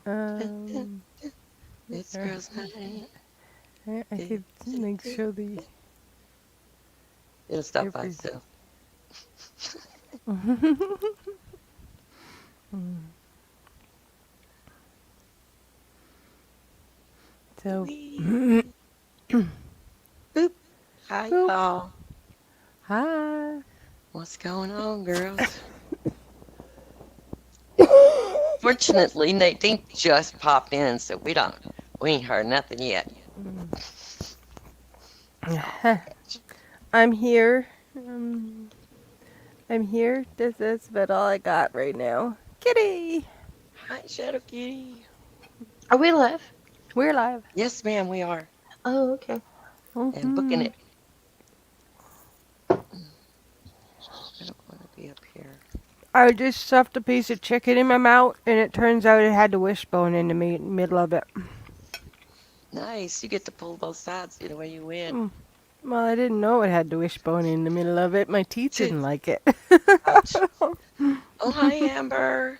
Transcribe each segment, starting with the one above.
Um, It's uh, girls' night. I could like show the It'll stop by every. itself. So, Wee. Boop. Hi, boop. y'all. Hi. What's going on, girls? Fortunately, Nadine just popped in, so we ain't heard nothing yet. Oh, I'm here. Um, I'm here. That's about all I got right now. Kitty. hi, Shadow Kitty. Are we live? We're live. Yes, ma'am, we are. Oh, okay. And booking Hmm. it. I don't want to be up here. I just stuffed a piece of chicken in my mouth, and it turns out it had the wishbone in the middle of it. Nice. You get to pull both sides either way you win. Mm. Well, I didn't know it had the wishbone in the middle of it. My teeth didn't like it. Ouch. Oh, hi, Amber.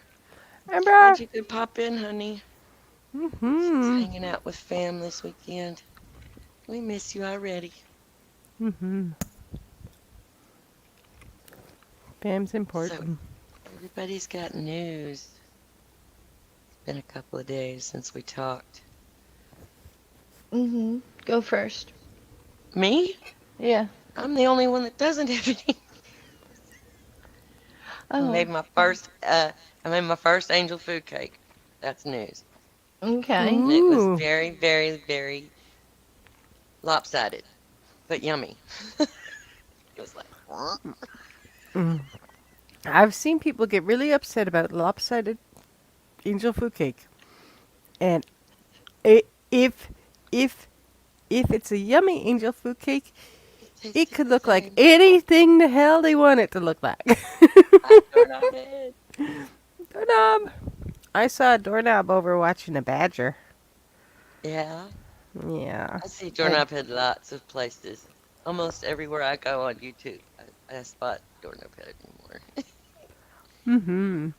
Amber. Glad you could pop in, honey. She's Mm-hmm. hanging out with fam this weekend. We miss you already. Mm-hmm. Fam's So, important. everybody's got news. It's been a couple of days since we talked. Mm-hmm. Go first. Me? Yeah. I'm the only one that doesn't have any. I Oh, made my first I made my first angel food cake. That's news. okay. And it was Ooh. very, very, very lopsided, but yummy. It was like, "Huh?" Mm. I've seen people get really upset about lopsided angel food cake, and I if if if it's a yummy angel food cake, It it tasted could the look like same. anything the hell they want it to look like. I doorknob head. Doorknob. I saw a doorknob over watching a badger. Yeah. Yeah. I see I, doorknob head lots of places. Almost everywhere I go on YouTube, I spot doorknob head anymore. mm-hmm.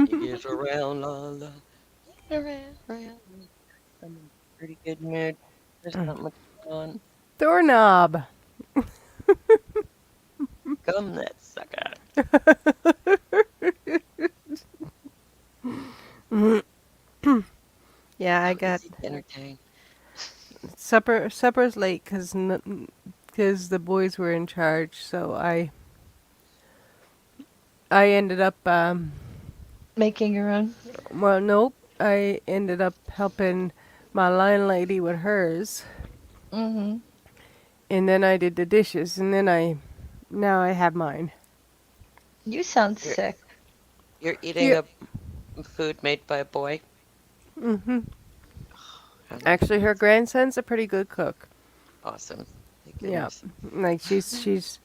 He gets around, la la. Get around, round. I'm in a pretty good mood. There's not much going on. Doorknob. Come that sucker. Yeah, I How got easy to entertain. supper. Supper's late because the boys were in charge. So I ended up Making your own. well, nope. I ended up helping my landlady with hers, Mm-hmm. and then I did the dishes, and then now I have mine. You sound You're sick. you're eating Yeah. a food made by a boy. Hmm. How Actually, her grandson's a pretty good cook. awesome. Thank Yeah, goodness. like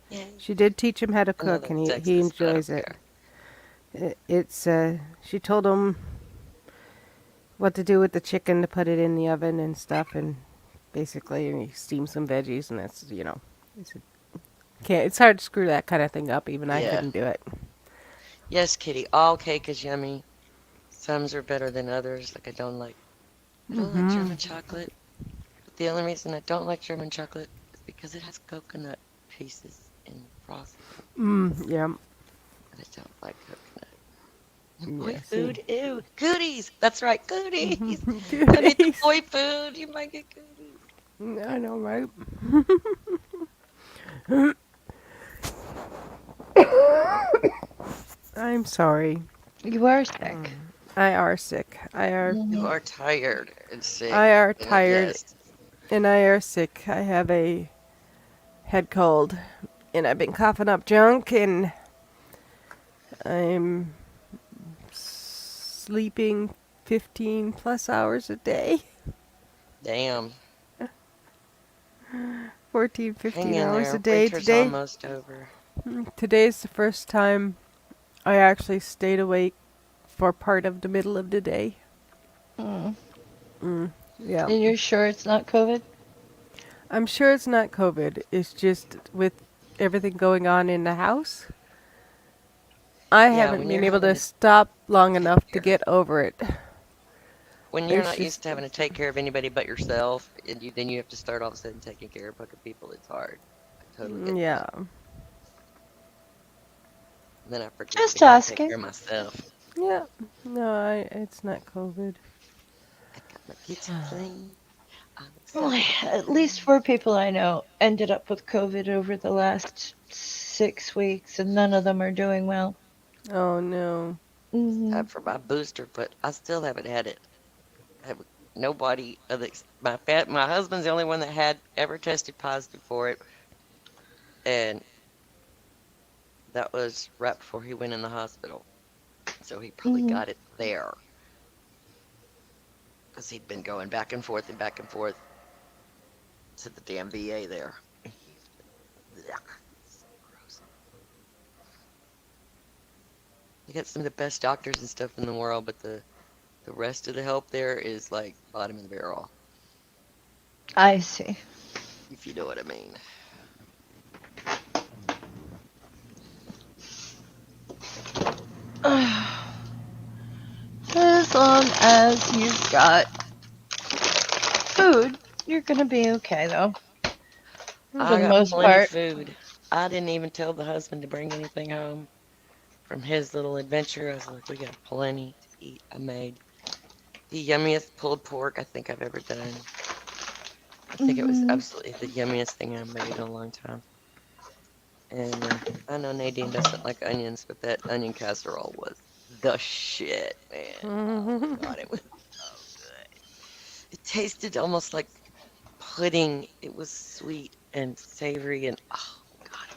Yay. she did teach him how to I know cook, and that's he sexist, but I enjoys don't it. care. It's she told him what to do with the chicken to put it in the oven and stuff, and basically and he steam some veggies, and that's it's, can't it's hard to screw that kind of thing up. Even I Yeah. couldn't do it. Yes, Kitty. All cake is yummy. Some are better than others. Like I don't like Hmm. German chocolate. But the only reason I don't like German chocolate is because it has coconut pieces in frosting. Yeah. And I don't like coconut. And boy Yeah. See. food, ew, goodies. That's right, goodies. Don't eat the Goodies. boy food. You might get goodies. I know, right? I'm sorry. You are sick. I are sick. You Mm-hmm. are tired and sick. I are And tired, yes, and I are sick. I have a head cold, and I've been coughing up junk, and I'm sleeping 15 plus hours a day. damn. 14, Hang 15 in hours a there. day. Winter's almost over. Today's the first time I actually stayed awake for part of the middle of the day. Mm. Yeah. And you're sure it's not COVID? I'm sure it's not COVID. It's just with everything going on in the house. I Yeah, haven't when you're been able having to to stop long take enough to care, get over it. when you're It's not used just, to having to take care of anybody but yourself, and then you have to start all of a sudden taking care of other people, it's hard. I totally get that. yeah. And then I forget to Just be having to take asking. care of myself. Yeah. No, it's not COVID. I got my kitchen clean. I'm Well, excited about at that. least 4 people I know ended up with COVID over the last 6 weeks, and none of them are doing well. Oh no. Hmm. Time for my booster, but I still haven't had it. I have nobody other my husband's the only one that had ever tested positive for it, and that was right before he went in the hospital. So he probably Hmm. got it there because he'd been going back and forth to the damn VA there. Yuck, so gross. They got some of the best doctors and stuff in the world, but the rest of the help there is like bottom of the barrel, I see. if you know what I mean. As long as you've got food, you're gonna be okay, though, for I the Hmm. got most plenty part. food. I didn't even tell the husband to bring anything home from his little adventure. I was like, we got plenty to eat. I made the yummiest pulled pork I think I've ever done. I think it was Hmm. absolutely the yummiest thing I made in a long time. And I know Nadine doesn't like onions, but that onion casserole was the shit, man. Oh my God, it was so good. It tasted almost like pudding. It was sweet and savory, and oh God,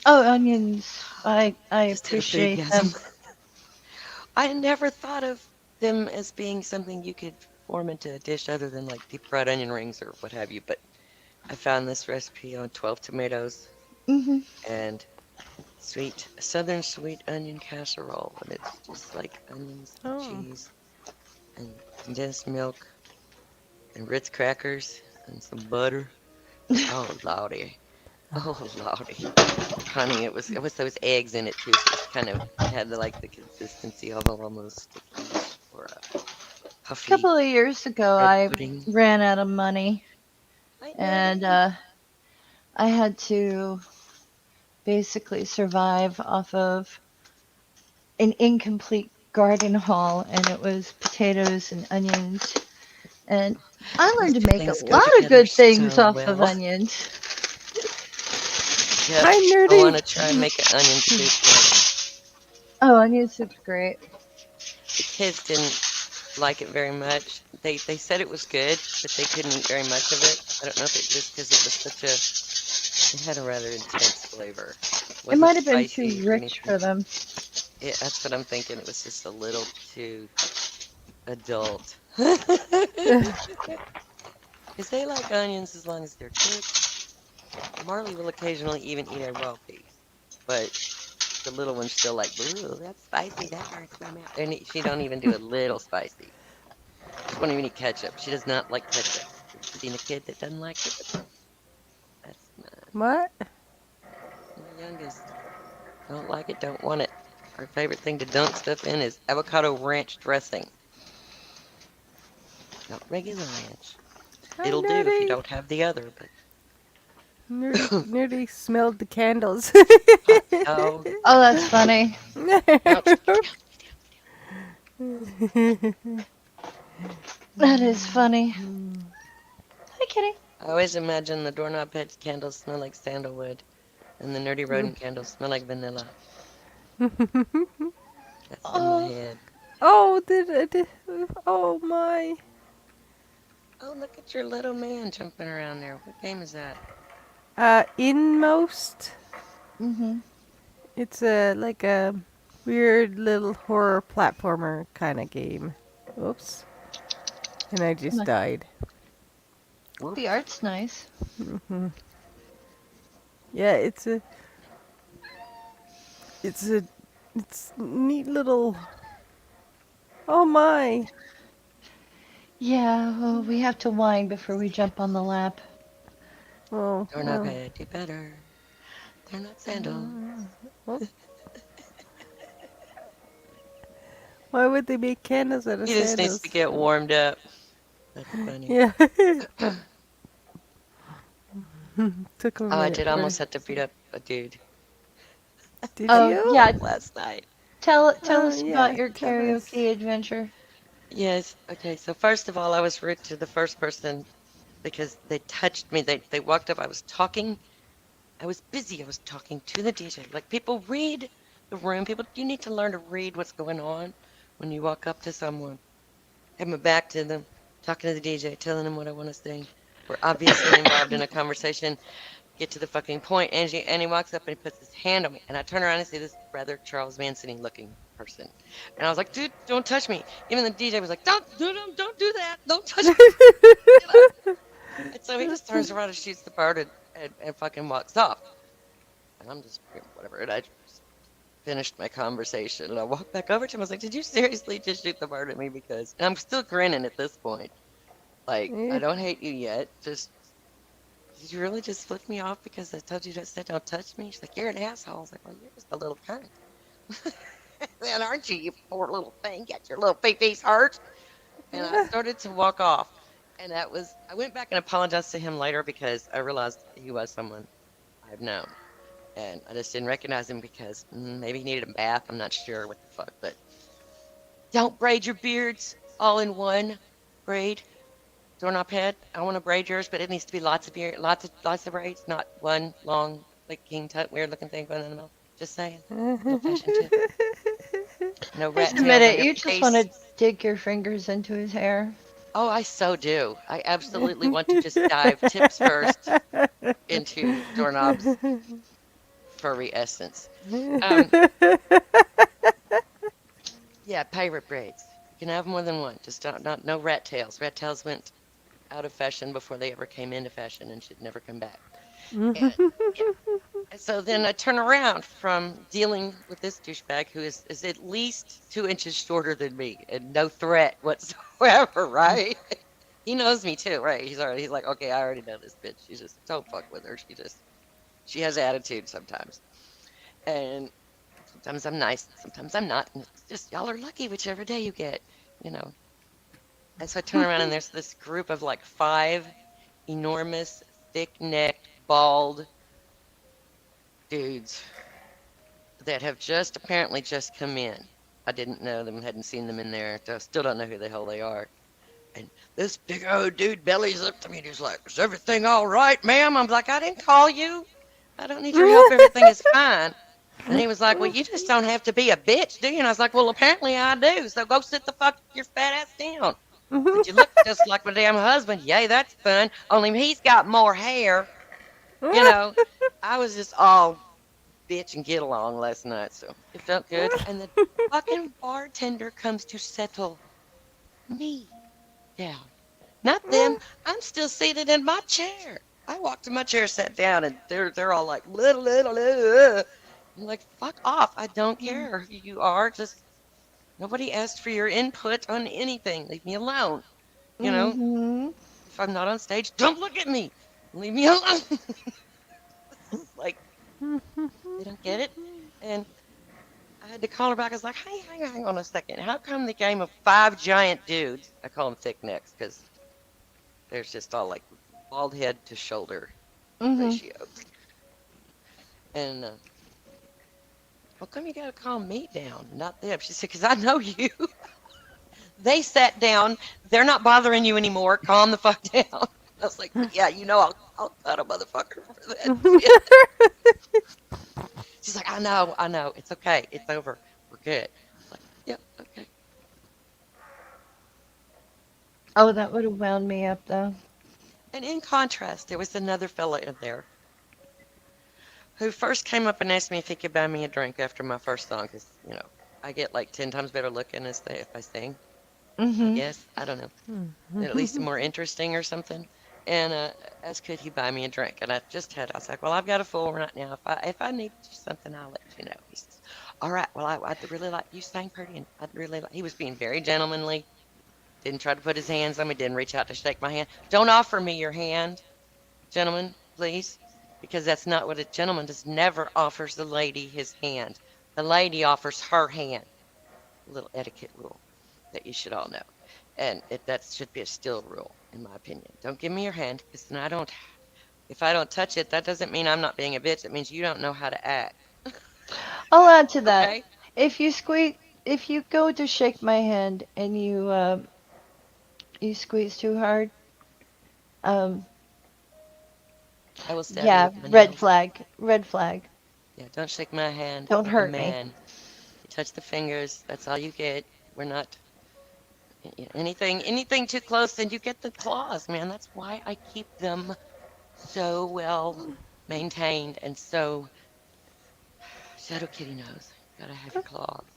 Oh, onions. I just had a appreciate them. foodgasm. I never thought of them as being something you could form into a dish other than like deep fried onion rings or what have you, but I found this recipe on 12 tomatoes Hmm. and southern sweet onion casserole, and it's just like onions and Oh. cheese and condensed milk and Ritz crackers and some butter. Oh lordy, oh lordy, honey, it was those eggs in it too, so it was kind of had the consistency of almost stickish or a A puffy couple of years ago, bread I pudding. ran out of money, I and know. I had to basically survive off of an incomplete garden haul, and it was potatoes and onions. And I Those learned to two make a things go lot of together good things so off of well. onions. Yep. Hi, I want nerdy. to try and make an onion soup next. Oh, onion soup's great. The kids didn't like it very much. They said it was good, but they couldn't eat very much of it. I don't know if it just because it was it had a rather intense flavor. It It wasn't might have been spicy too or rich anything. for them. That's what I'm thinking. It was just a little too adult. Because they like onions as long as they're cooked. Marley will occasionally even eat a raw piece, but the little one's still like, "Ooh, that's spicy. That hurts my mouth." And she don't even do a little spicy. She won't even eat ketchup. She does not like ketchup. Have you seen a kid that doesn't like ketchup? That's What? my youngest. Don't like it, don't want it. Her favorite thing to dunk stuff in is avocado ranch dressing, not regular ranch. Hi, It'll do if you nerdy. don't have the other, but Nerdy smelled the candles. hot dog. Oh, that's funny. Ouch. That is funny. Hi, kitty. I always imagine the doorknob candles smell like sandalwood, and the nerdy rodent candles smell like vanilla. That's in my Oh, head. Oh, oh my. Oh, look at your little man jumping around there. What game is that? Inmost. mm-hmm. It's a weird little horror platformer kind of game. Oops. And I just died. The Whoops. art's nice. Yeah, it's a it's neat little. Oh my. Yeah, well, we have to whine before we jump on the lap. Oh Doorknob well. head, do better. They're not sandals. Well, Why would they make candles out of He just needs to sandals? get warmed up. That's funny. Yeah. Oh, Took him a I minute did for. almost have to beat up a dude Did Oh, you? yeah. last night. Tell Oh us about yeah. your Tell us. karaoke adventure. Yes. Okay. So first of all, I was rude to the first person because they touched me. They walked up. I was talking. I was busy. I was talking to the DJ. Like people read the room. People, you need to learn to read what's going on when you walk up to someone. Have my back to them, talking to the DJ, telling them what I want to sing. We're obviously involved in a conversation. Get to the fucking point. And he walks up and he puts his hand on me, and I turn around and see this rather Charles Manson looking person, and I was like, dude, don't touch me. Even the DJ was like, don't do that, don't touch me, you know. And so he just turns around and shoots the bird and fucking walks off, and I'm just whatever. And I just finished my conversation, and I walked back over to him. I was like, did you seriously just shoot the bird at me? Because and I'm still grinning at this point. Like, I Yeah. don't hate you yet. Just did you really just flip me off because I told you to said don't touch me? She's like, you're an asshole. I was like, well, you're just a little cunt. Then aren't you, you poor little thing? Got your little face hurt. And I started to walk off. And that was, I went back and apologized to him later because I realized he was someone I've known. And I just didn't recognize him because maybe he needed a bath. I'm not sure what the fuck. But don't braid your beards all in one braid. Doorknob head. I want to braid yours, but it needs to be lots of beard, lots of braids, not one long, like king tut, weird looking thing going in the middle. Just saying. Little fashion tip. No Just rat tails admit on it. your You just want face. to dig your fingers into his hair. Oh, I so do. I absolutely want to just dive tips first into Doorknob's furry essence. Um, yeah, pirate braids. You can have more than one. Just don't, not no rat tails. Rat tails went out of fashion before they ever came into fashion and should never come back. And yeah. And so then I turn around from dealing with this douchebag who is at least 2 inches shorter than me and no threat whatsoever, right? He knows me too, right? He's like, okay, I already know this bitch. She just don't fuck with her. She has attitude sometimes. And sometimes I'm nice, sometimes I'm not. And it's just y'all are lucky whichever day you get, you know. And so I turn around and there's this group of like 5 enormous, thick-necked, bald dudes that have just apparently just come in. I didn't know them, hadn't seen them in there. I still don't know who the hell they are. And this big old dude bellies up to me and he's like, is everything all right, ma'am? I'm like, I didn't call you. I don't need your help. Everything is fine. And he was like, well, you just don't have to be a bitch, do you? And I was like, well, apparently I do. So go sit the fuck your fat ass down. Said, you look just like my damn husband. Yay, that's fun. Only he's got more hair. You know, I was just all bitch and get along last night. So it felt good. And the fucking bartender comes to settle me down. Not them. I'm still seated in my chair. I walked to my chair, sat down, and they're all like little. I'm like, fuck off. I don't care who you are. Just nobody asked for your input on anything. Leave me alone. You know, Mm-hmm. if I'm not on stage, don't look at me. Leave me alone. Like they don't get it. And I had to call her back. I was like, hey, hang on a second. How come the game of 5 giant dudes? I call them thick necks because there's just all like bald head to shoulder Mm-hmm. ratio. And how come you gotta calm me down, not them? She said, because I know you. They sat down. They're not bothering you anymore. Calm the fuck down. I was like, yeah, you know, I'll cut a motherfucker for that shit. She's like, I know. It's okay. It's over. We're good. I was like, yep, okay. Oh, that would have wound me up though. And in contrast, there was another fella in there who first came up and asked me if he could buy me a drink after my first song, because, you know, I get like 10 times better looking as if I sing, I Mm-hmm. guess. I don't know. At least more interesting or something. And asked could he buy me a drink, and I was like, well, I've got a full right now. If I need something, I'll let you know. He says, all right, well, I'd really like you sang pretty, and I'd really like. He was being very gentlemanly. Didn't try to put his hands on me. Didn't reach out to shake my hand. Don't offer me your hand, gentlemen, please, because that's not what a gentleman does. Never offers the lady his hand. The lady offers her hand. little etiquette rule that you should all know. And that should be a still rule, in my opinion. Don't give me your hand, because then I don't. If I don't touch it, that doesn't mean I'm not being a bitch. It means you don't know how to act. I'll add to that. Okay? If you squeeze, if you go to shake my hand and you squeeze too hard, um, I will stab you yeah, with my red nails. flag, red flag. Yeah, don't shake my hand. Don't I'm a hurt me. man. You touch the fingers, that's all you get. We're not anything too close, and you get the claws, man. That's why I keep them so well maintained and so Shadow Kitty knows. Gotta have your claws.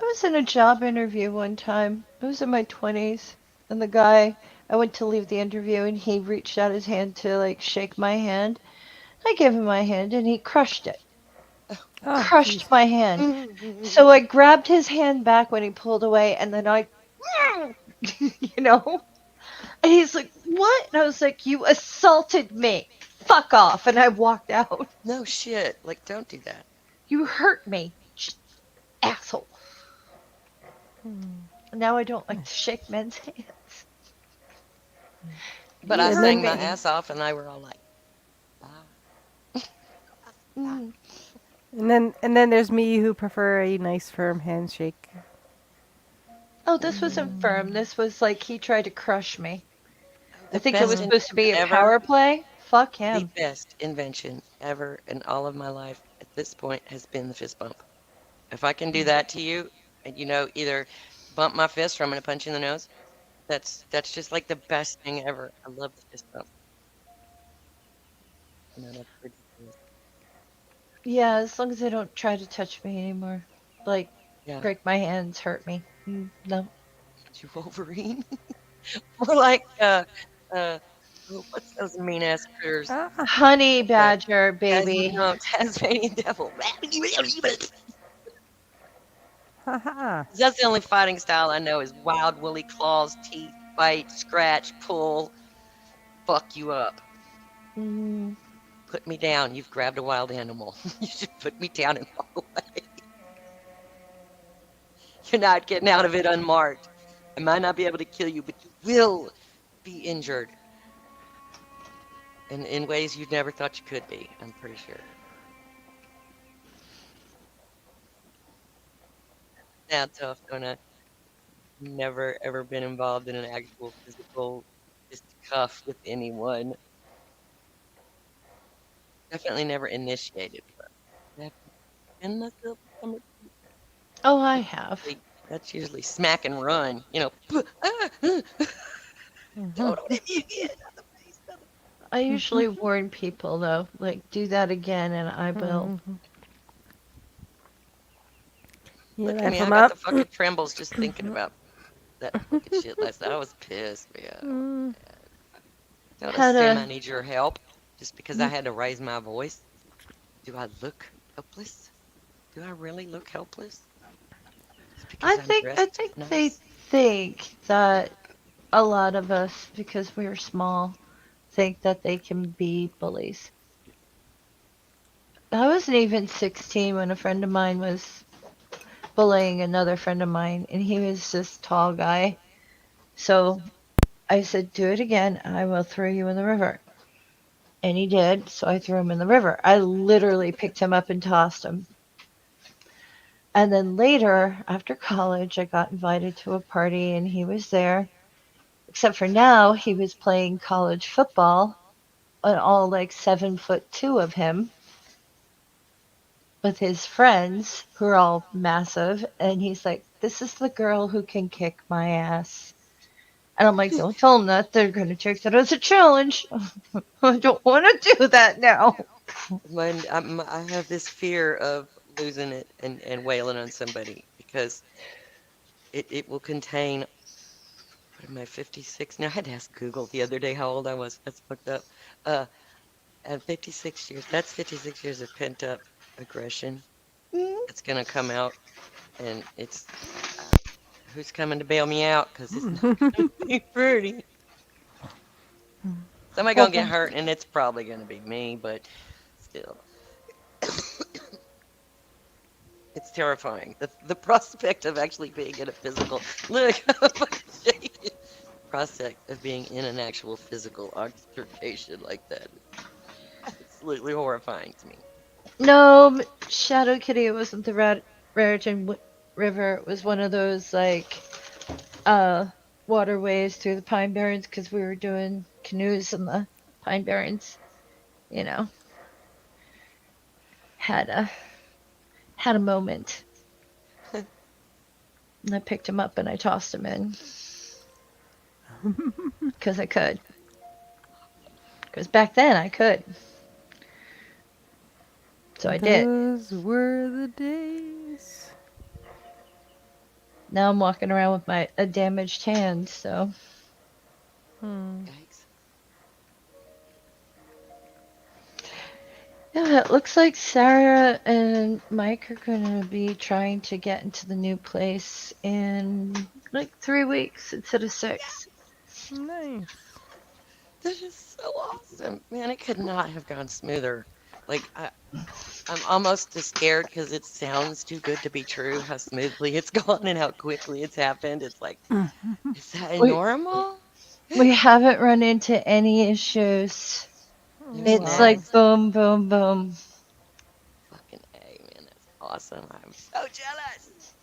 I was in a job interview one time. I was in my 20s, and the guy, I went to leave the interview, and he reached out his hand to like shake my hand. I gave him my hand, and he crushed it. Oh, jeez. Crushed my hand. So I grabbed his hand back when he pulled away, and then I, you know, and he's like, "What?" And I was like, "You assaulted me. Fuck off!" And I walked out. No shit. Like, don't do that. You hurt me, asshole. Hmm. Now I don't like to shake men's hands. But You I And hurt sang then, my me. ass off, and they were all like, bye. Bye. Mm. and then there's me who prefer a nice firm handshake. Oh, this wasn't Mm. firm. This was like he tried to crush me. Oh, I the think it was best Mm. supposed to invention be a ever. power play. Fuck The him. best invention ever in all of my life at this point has been the fist bump. If I can do that to you, and either bump my fist or I'm gonna punch you in the nose, that's just like the best thing ever. I love the fist bump. That's ridiculous. Yeah, as long as they don't try to touch me anymore. Like, Yeah, break my hands, hurt me. No. you Wolverine. More like uh, oh, what's those mean ass critters? Ah, Honey Uh, badger, baby. no, Tasmanian devil. ha ha. That's the only fighting style I know is wild woolly claws, teeth, bite, scratch, pull, fuck you up. Mm, Put me down. You've grabbed a wild animal. You should put me down and walk away. You're not getting out of it unmarked. I might not be able to kill you, but you will be injured in ways you never thought you could be, I'm pretty sure. Now, tough, Donna. Never ever been involved in an actual physical fisticuff with anyone. Definitely never initiated one. Have been myself somebody oh, I have. that's usually smack and run. Mhm. Don't hit me again. Not the face, not the I Mhm. usually warn people, though. Like, do that again, and I will. Mhm. You Look at light me. I 'em got the up. fucking trembles just thinking about that fucking shit last night. I was pissed, man. I was Mm. mad. Don't Had assume I a. need your help just because I had to raise my voice. Do I look helpless? Do I really look helpless? Just because I'm I dressed think they nice? think that a lot of us, because we're small, think that they can be bullies. I wasn't even 16 when a friend of mine was bullying another friend of mine, and he was this tall guy. So I said, "Do it again, I will throw you in the river." And he did, so I threw him in the river. I literally picked him up and tossed him. And then later, after college, I got invited to a party, and he was there. Except for now, he was playing college football, and all like 7'2" of him with his friends who are all massive. And he's like, "This is the girl who can kick my ass." And I'm like, "Don't tell them that. They're going to take that as a challenge." I don't want to do that now. I have this fear of losing it and wailing on somebody because it will contain, what am I, 56? Now, I had to ask Google the other day how old I was. That's fucked up. Uh, at 56 years, that's 56 years of pent up aggression. Mm. It's going to come out, and uh, who's coming to bail me out? Because it's not going to be pretty. Somebody Well, going to get hurt, and it's probably going to be me, but still. It's terrifying. The prospect of actually being in a physical look, I'm fucking shaking. Prospect of being in an actual physical altercation like that is absolutely horrifying to me. No, Shadow Kitty wasn't the Raritan River. It was one of those like uh waterways through the Pine Barrens because we were doing canoes in the Pine Barrens. You know, had a had a moment, and I picked him up and I tossed him in because I could. Because back then I could, so I did. Those were the days. Now I'm walking around with my a damaged hand. So Hmm. Yikes. yeah, it looks like Sarah and Mike are going to be trying to get into the new place in like 3 weeks instead of 6. Nice. That is so awesome. Man, it could not have gone smoother. Like I'm almost as scared because it sounds too good to be true how smoothly it's gone and how quickly it's happened. It's like, is that We normal? we haven't run into any issues. No It's Wow. like snags. boom, boom, boom. Fucking A, man. That's awesome. I'm so jealous.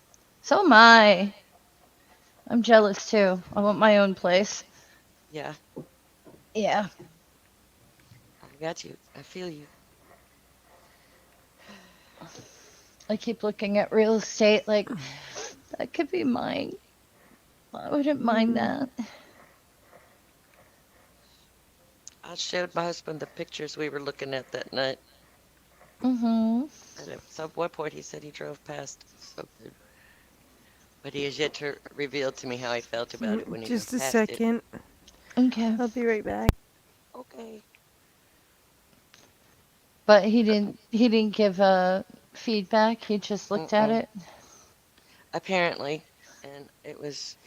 So am I. I'm jealous too. I want my own place. Yeah, Yeah. I got you. I feel you. I keep looking at real estate like that could be mine. I wouldn't mind Mm. that. I showed my husband the pictures we were looking at that night. Mhm. And at some one point he said he drove past something. But he has yet to reveal to me how he felt about it when he drove Just a past it. second. Okay. I'll be right back. Okay. But he didn't give feedback. He just looked at Mm-mm. it. Apparently. And it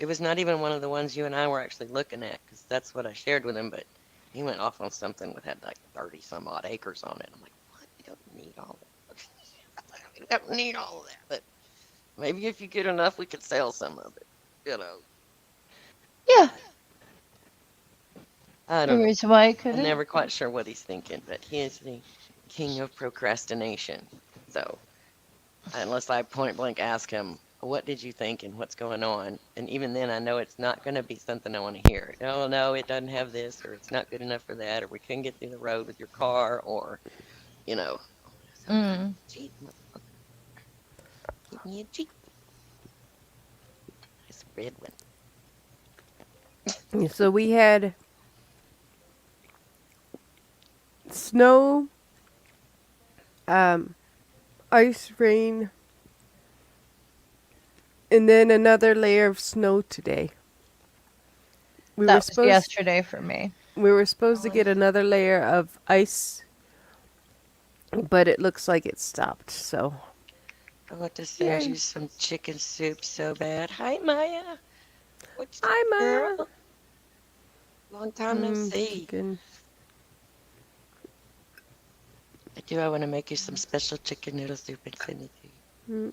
was not even one of the ones you and I were actually looking at, because that's what I shared with him, but he went off on something that had like 30 some odd acres on it. I'm like, what? We don't need all that. We don't need all of that. But maybe if you get enough, we could sell some of it. You know. Yeah. But I The don't know. reason why I I'm couldn't. never quite sure what he's thinking, but he is the king of procrastination. So unless I point blank ask him, what did you think and what's going on? And even then, I know it's not going to be something I want to hear. Oh, no, it doesn't have this, or it's not good enough for that, or we couldn't get through the road with your car, or, you know, so Mm. Jeep, motherfucker, give me a Jeep. Nice red one. So we had snow, um, ice, rain, and then another layer of snow today. We were That was supposed yesterday for me. we were supposed to Really? get another layer of ice, but it looks like it stopped. So, I want to send yay! you some chicken soup so bad. Hi, Maya. What's up, Hi, Maya. girl? Long time no see. Chicken. I do. I want to make you some special chicken noodle soup and send it to you. Mm.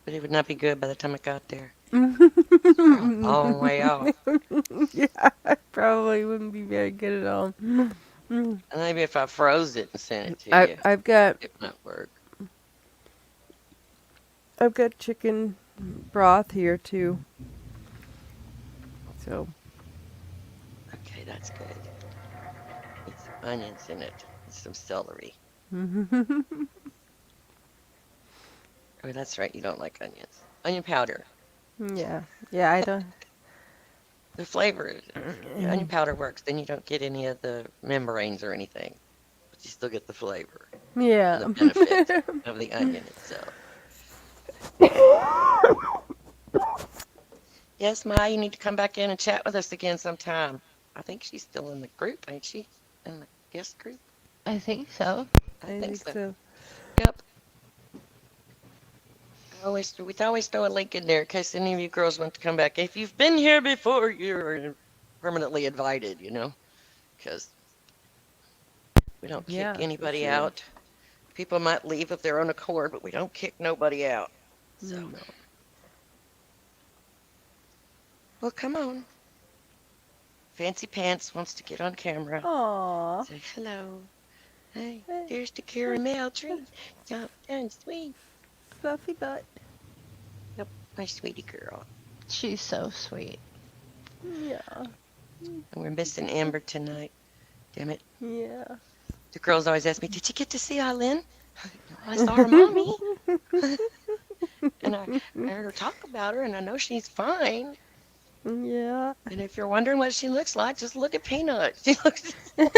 But it would not be good by the time I got there. You're a long yeah, way off. probably wouldn't be very good at all. And maybe if I froze it and sent it to I you, I've got it might work. I've got chicken broth here too. So Okay, that's good. Need some onions in it and some celery. Oh, that's right. You don't like onions. Onion powder. yeah, yeah. I don't. The flavor, the onion powder works. Then you don't get any of the membranes or anything, but you still get the flavor and Yeah. the benefit of the onion itself. Yes, Ma, you need to come back in and chat with us again sometime. I think she's still in the group, ain't she? In the guest group? I think so. I I think think so. so. Yep. We always throw a link in there in case any of you girls want to come back. If you've been here before, you're permanently invited, because we don't kick Yeah, for anybody sure. out People might leave of their own accord, but we don't kick nobody out. So, No. well, come on. Fancy Pants wants to get on camera. Aw. Say hello. Hey, here's the caramel treat. Soft and sweet. Fluffy butt. Yep, my sweetie girl. She's so sweet. Yeah. And we're missing Amber tonight. Damn it. Yeah. The girls always ask me, did you get to see Eileen? I saw her mommy. And I heard her talk about her, and I know she's fine. Yeah. And if you're wondering what she looks like, just look at Peanut. She looks, they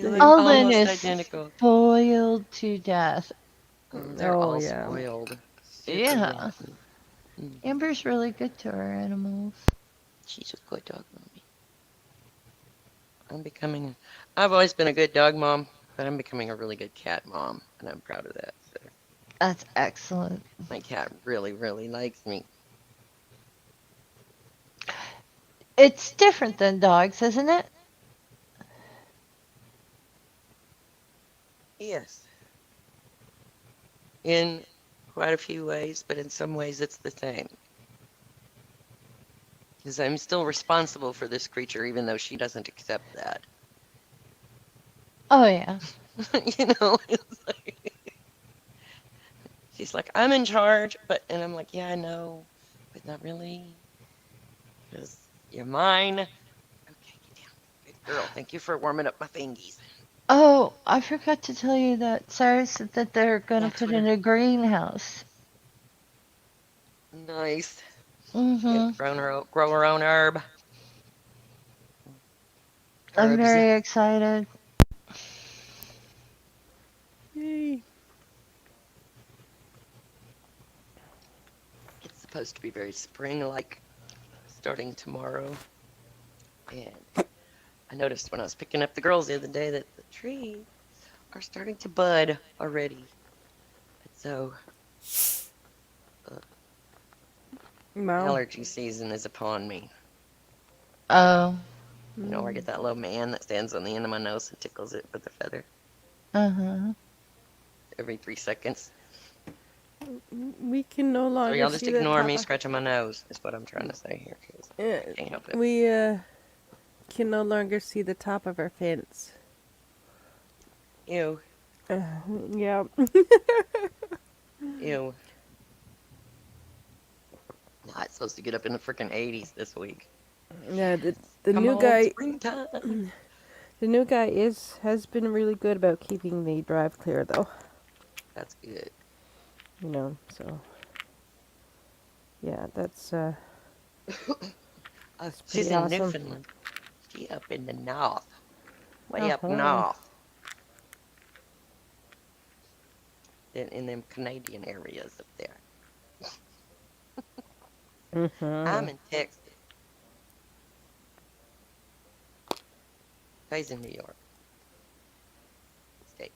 look Alden almost is identical. spoiled to death. They're Oh, all yeah. spoiled. Super Yeah. rotten. Mm. Amber's really good to her animals. She's a good dog mommy. I've always been a good dog mom, but I'm becoming a really good cat mom, and I'm proud of that. So That's excellent. my cat really, really likes me. It's different than dogs, isn't it? Yes. In quite a few ways, but in some ways it's the same. Because I'm still responsible for this creature, even though she doesn't accept that. Oh, yeah. It's like, she's like, I'm in charge, and I'm like, yeah, I know, but not really, because you're mine. Okay, get down. Good girl. Thank you for warming up my fingies. Oh, I forgot to tell you that Sarah said that they're going to Yeah, put Twitter. in a greenhouse. Nice. Mm-hmm. Grow her own herb. I'm Herbs. very excited. Yay. It's supposed to be very spring-like starting tomorrow. And I noticed when I was picking up the girls the other day that the trees are starting to bud already. And so Wow. allergy season is upon me. Oh. Where I get that little man that stands on the end of my nose and tickles it with a feather Uh-huh. every 3 seconds. We can no So longer y'all just see the ignore top me of- scratching my nose is what I'm trying to say here. 'Cause I can't help it. We can no longer see the top of our fence. Ew. Yeah. Ew. No, it's supposed to get up in the freaking 80s this week. Yeah. The Come new on, guy. springtime. The new guy has been really good about keeping the drive clear, though. That's good. So. Yeah, that's Oh, that's she's pretty in awesome. Newfoundland. She up in the north. Way up Uh-huh. north. In them Canadian areas up there. I'm in Texas. He's in New York State.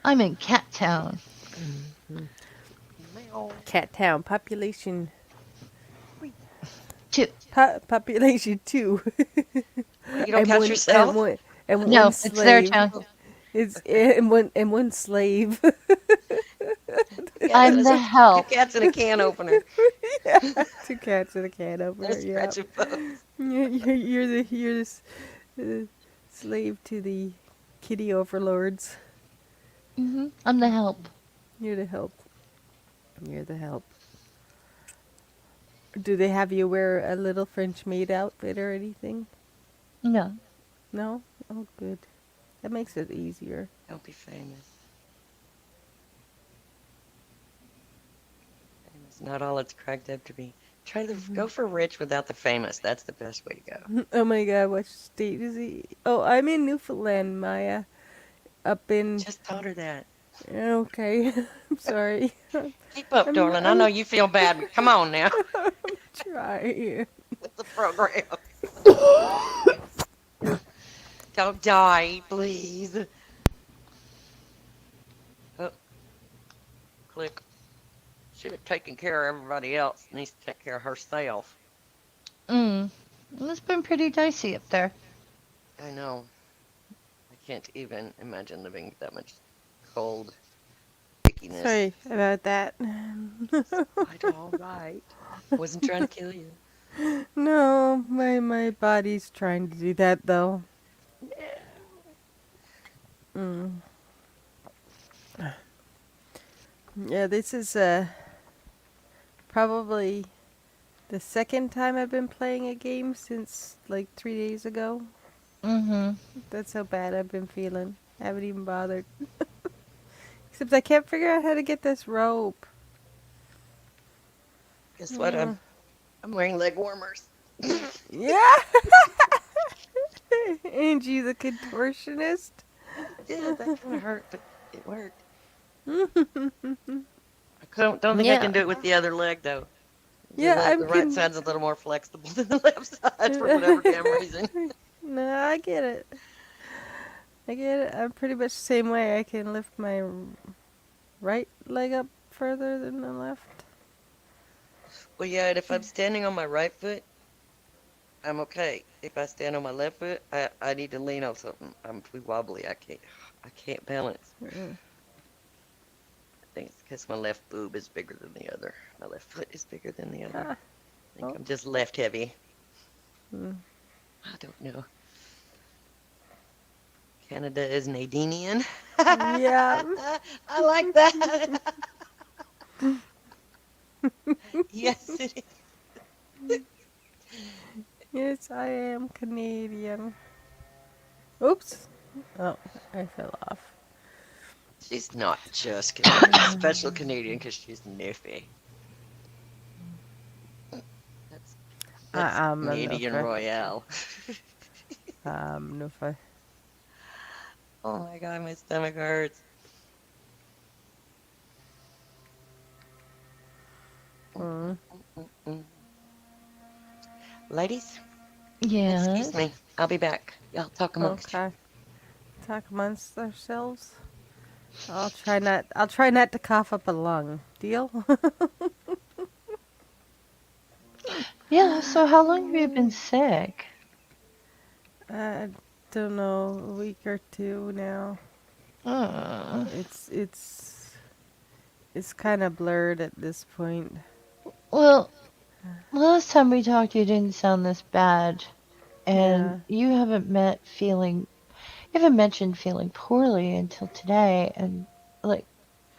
I'm in Cat Town. Meow. Cat Town population. Population 2. You don't count yourself? And No, one it's their slave. town. It's and one slave. Yeah, I'm the two help. cats in a can opener. Yeah, 2 cats and a cat opener. They're Yeah, scratching folks. you're this slave to the kitty overlords. I'm the help. You're the help. You're the help. Do they have you wear a little French maid outfit or anything? No. No? Oh, good. That makes it easier. Don't be famous. Famous, not all it's cracked up to be. Try to go for rich without the famous. That's the best way to go. Oh my god, what state is he? Oh, I'm in Newfoundland, Maya. Up in... Just told her that. Okay, I'm sorry. Keep up, darling. I know you feel bad, but come on now Try. with the program. Don't die, please. Oh, click. Should have taken care of everybody else. Needs to take care of herself. Mm. It's been pretty dicey up there. I know. I can't even imagine living with that much cold stickiness. Sorry about that. Quite all right. Wasn't trying to kill you. No, my body's trying to do that though. Mm. Yeah, this is probably the second time I've been playing a game since like 3 days ago. Mm-hmm. That's how bad I've been feeling. I haven't even bothered. Except I can't figure out how to get this rope. Guess what? Uh, I'm wearing leg warmers. yeah! Angie the contortionist. Yeah, that kind of hurt, but it worked. Don't think I Yeah. can do it with the other leg though. Yeah, The right side's a little more flexible than the left side for whatever damn reason. No, I get it. I get it. I'm pretty much the same way. I can lift my right leg up further than the left. Well, yeah, and if I'm standing on my right foot, I'm okay. If I stand on my left foot, I need to lean on something. I'm too wobbly. I can't balance. Mm. I think it's because my left boob is bigger than the other. My left foot is bigger than the other. Ah, I think oh. I'm just left heavy. Mm. I don't know. Canada is Nadinian. Yeah. I like that. Yes, it is. Yes, I am Canadian. Oops. Oh, I fell off. She's not just Canadian, special Canadian because she's nifty. That's that's I'm a Canadian nuffer. Royale. Nuffer. Oh my god, my stomach hurts. Mm. Mm. Ladies, excuse Yes. me. I'll be back. Y'all talk amongst you. Okay. Talk amongst ourselves. I'll try not to cough up a lung. Deal? Yeah, so how long have you been sick? I don't know, a week or two now. Uh, It's kind of blurred at this point. well, last time we talked, you didn't sound this bad, and Yeah, you haven't mentioned feeling poorly until today, and like,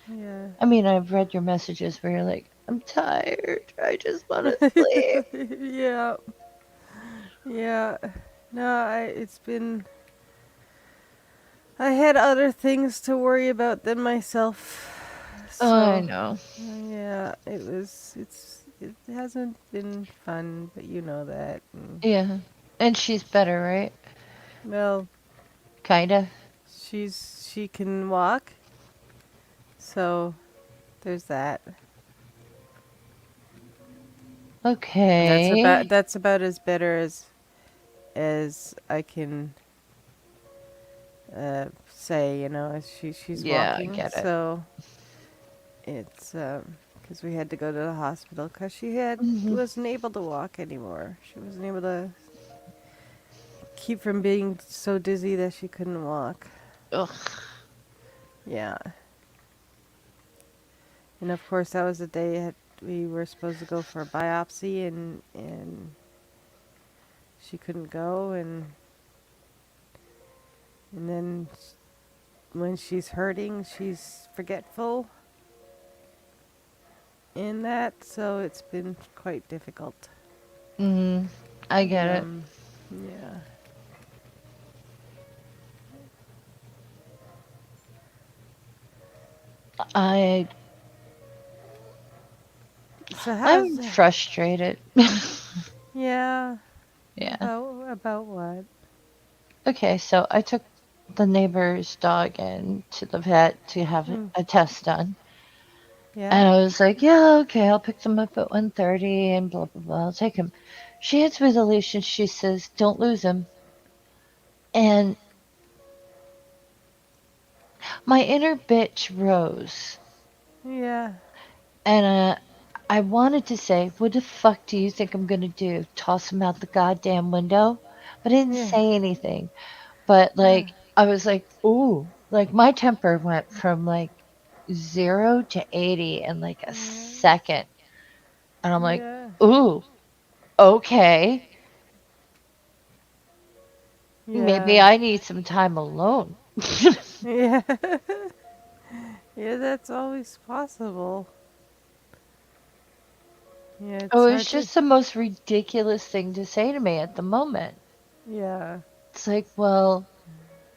yeah. I mean, I've read your messages where you're like, I'm tired, I just want to sleep. Yeah, yeah. No, it's been. I had other things to worry about than myself. I So, know. yeah, it hasn't been fun, but you know that. And, Yeah, and she's better, right? well, Kinda. she can walk, so there's that. Okay. That's about as better as I can say, as she's Yeah, I walking. get it. So it's because we had to go to the hospital because she had Hmm. wasn't able to walk anymore. She wasn't able to keep from being so dizzy that she couldn't walk. Ugh. Yeah, and of course that was the day we were supposed to go for a biopsy, and she couldn't go, and then when she's hurting, she's forgetful in that, so it's been quite difficult. Hmm. I get it. Yeah. I So how's I'm frustrated. yeah, Yeah. about what? Okay, so I took the neighbor's dog in to the vet to have Hmm. a test done. Yeah. And I was like, yeah, okay, I'll pick them up at 1:30 and blah, blah, blah. I'll take him. She hits me the leash and she says, don't lose him. And my inner bitch rose. Yeah. And I wanted to say, what the fuck do you think I'm gonna do? Toss him out the goddamn window? But I didn't Yeah. say anything. But Uh, like, I was like, ooh, like my temper went from like 0 to 80 in like a yeah. second. And I'm like, Yeah. ooh, okay. Maybe Yeah. I need some time alone. Yeah. Yeah, that's always possible. Yeah, Oh, it's it was hard to. just the most ridiculous thing to say to me at the moment. Yeah. It's like, well,